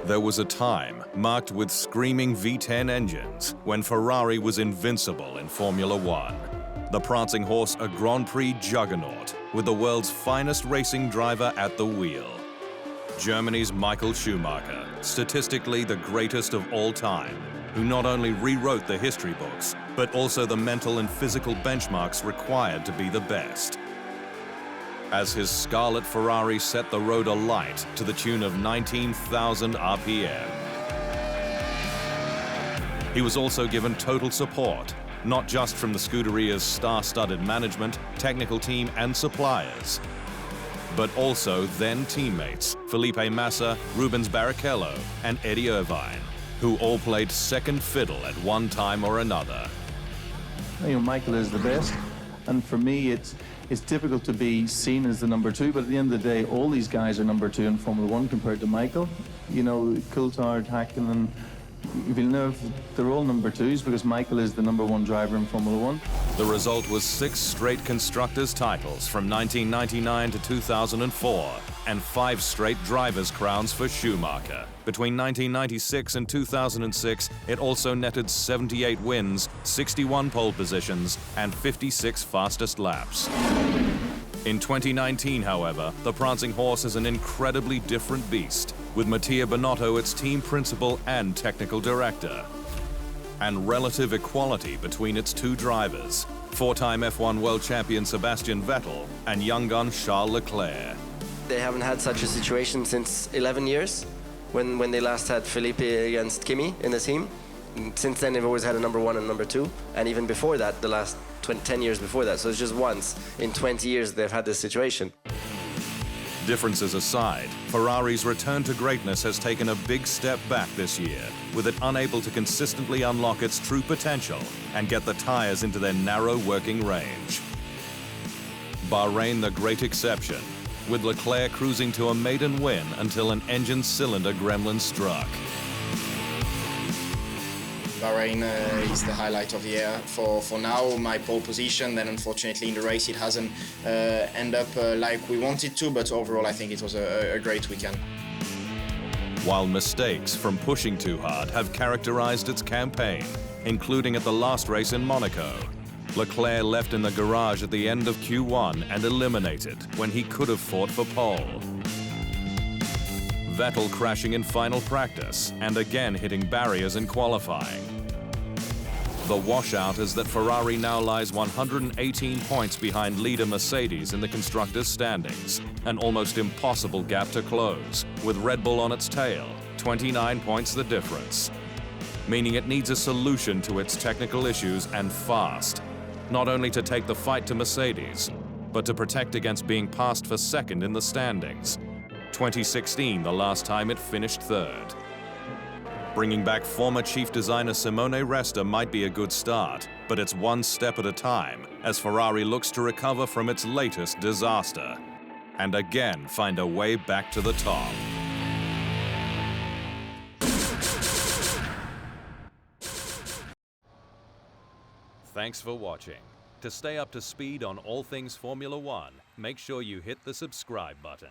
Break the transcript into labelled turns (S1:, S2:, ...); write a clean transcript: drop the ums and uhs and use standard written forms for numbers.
S1: There was a time marked with screaming V10 engines when Ferrari was invincible in Formula One. The Prancing Horse, a Grand Prix juggernaut with the world's finest racing driver at the wheel. Germany's Michael Schumacher, statistically the greatest of all time, who not only rewrote the history books, but also the mental and physical benchmarks required to be the best. As his scarlet Ferrari set the road alight to the tune of 19,000 RPM. He was also given total support, not just from the Scuderia's star-studded management, technical team and suppliers, but also then teammates Felipe Massa, Rubens Barrichello and Eddie Irvine, who all played second fiddle at one time or another.
S2: You know, Michael is the best, and for me it's difficult to be seen as the number two, but at the end of the day, all these guys are number two in Formula One compared to Michael. You know, Coulthard, Hakkinen, Villeneuve, they're all number twos because Michael is the number one driver in Formula One.
S1: The result was 6 straight Constructors' titles from 1999 to 2004 and 5 straight Drivers' crowns for Schumacher. Between 1996 and 2006, it also netted 78 wins, 61 pole positions, and 56 fastest laps. In 2019, however, the Prancing Horse is an incredibly different beast, with Mattia Binotto its team principal and technical director, and relative equality between its two drivers, 4-time F1 world champion Sebastian Vettel and young gun Charles Leclerc.
S3: They haven't had such a situation since 11 years, when they last had Felipe against Kimi in the team. Since then, they've always had a number one and number two, and even before that, the last 10 years before that. So it's just once in 20 years they've had this situation.
S1: Differences aside, Ferrari's return to greatness has taken a big step back this year, with it unable to consistently unlock its true potential and get the tyres into their narrow working range. Bahrain the great exception, with Leclerc cruising to a maiden win until an engine cylinder gremlin struck.
S4: Bahrain is the highlight of the year for now. My pole position, then unfortunately in the race it hasn't end up like we wanted to, but overall I think it was a great weekend.
S1: While mistakes from pushing too hard have characterized its campaign, including at the last race in Monaco, Leclerc left in the garage at the end of Q1 and eliminated when he could have fought for pole. Vettel crashing in final practice and again hitting barriers in qualifying. The washout is that Ferrari now lies 118 points behind leader Mercedes in the Constructors' standings, an almost impossible gap to close, with Red Bull on its tail, 29 points the difference, meaning it needs a solution to its technical issues and fast, not only to take the fight to Mercedes, but to protect against being passed for second in the standings. 2016, the last time it finished third. Bringing back former chief designer Simone Resta might be a good start, but it's one step at a time as Ferrari looks to recover from its latest disaster and again find a way back to the top. Thanks for watching. To stay up to speed on all things Formula One, make sure you hit the subscribe button.